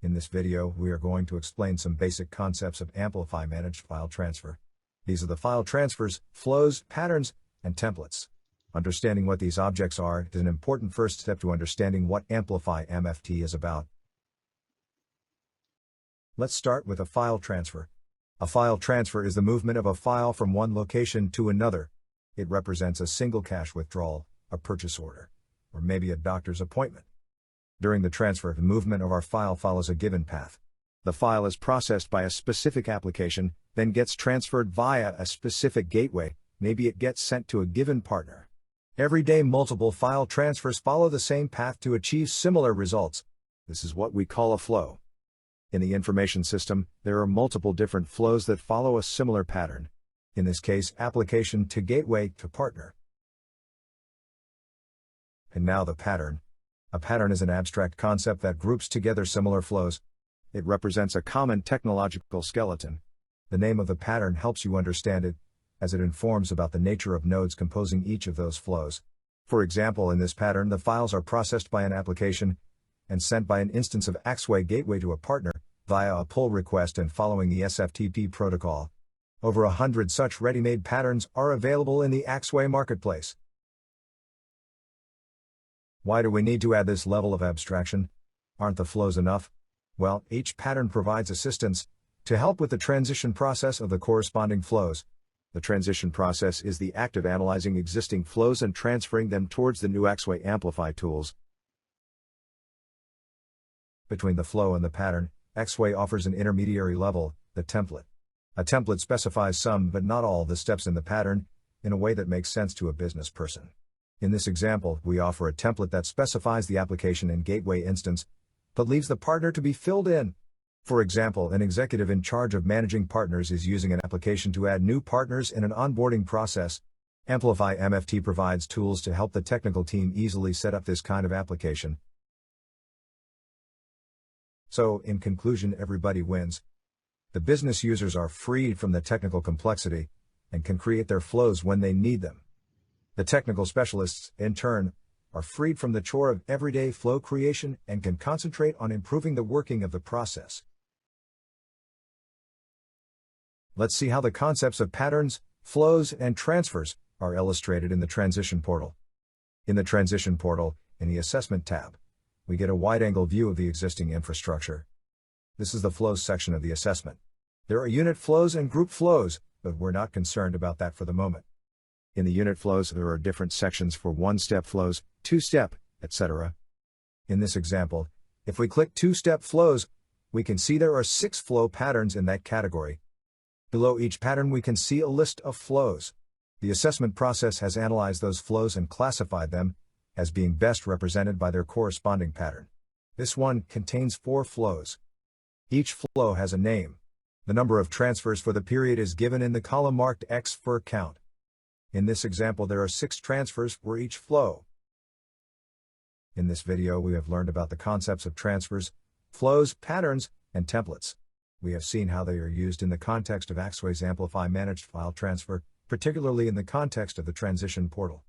In this video, we are going to explain some basic concepts of Amplify Managed File Transfer. These are the file transfers, flows, patterns, and templates. Understanding what these objects are is an important first step to understanding what Amplify MFT is about. Let's start with a file transfer. A file transfer is the movement of a file from one location to another. It represents a single cash withdrawal, a purchase order, or maybe a doctor's appointment. During the transfer, the movement of our file follows a given path. The file is processed by a specific application, then gets transferred via a specific gateway, maybe it gets sent to a given partner. Every day multiple file transfers follow the same path to achieve similar results. This is what we call a flow. In the information system, there are multiple different flows that follow a similar pattern. In this case, application to gateway to partner. And now the pattern. A pattern is an abstract concept that groups together similar flows. It represents a common technological skeleton. The name of the pattern helps you understand it, as it informs about the nature of nodes composing each of those flows. For example, in this pattern, the files are processed by an application and sent by an instance of Axway gateway to a partner via a pull request and following the SFTP protocol. Over 100 such ready-made patterns are available in the Axway marketplace. Why do we need to add this level of abstraction? Aren't the flows enough? Well, each pattern provides assistance to help with the transition process of the corresponding flows. The transition process is the act of analyzing existing flows and transferring them towards the new Axway Amplify tools. Between the flow and the pattern, Axway offers an intermediary level, the template. A template specifies some but not all the steps in the pattern, in a way that makes sense to a business person. In this example, we offer a template that specifies the application and gateway instance, but leaves the partner to be filled in. For example, an executive in charge of managing partners is using an application to add new partners in an onboarding process. Amplify MFT provides tools to help the technical team easily set up this kind of application. So, in conclusion, everybody wins. The business users are freed from the technical complexity and can create their flows when they need them. The technical specialists, in turn, are freed from the chore of everyday flow creation and can concentrate on improving the working of the process. Let's see how the concepts of patterns, flows, and transfers are illustrated in the Transition Portal. In the Transition Portal, in the Assessment tab, we get a wide-angle view of the existing infrastructure. This is the flows section of the assessment. There are unit flows and group flows, but we're not concerned about that for the moment. In the unit flows, there are different sections for one-step flows, two-step, etc. In this example, if we click two-step flows, we can see there are 6 flow patterns in that category. Below each pattern we can see a list of flows. The assessment process has analyzed those flows and classified them as being best represented by their corresponding pattern. This one contains 4 flows. Each flow has a name. The number of transfers for the period is given in the column marked X for count. In this example, there are 6 transfers for each flow. In this video, we have learned about the concepts of transfers, flows, patterns, and templates. We have seen how they are used in the context of Axway's Amplify Managed File Transfer, particularly in the context of the Transition Portal.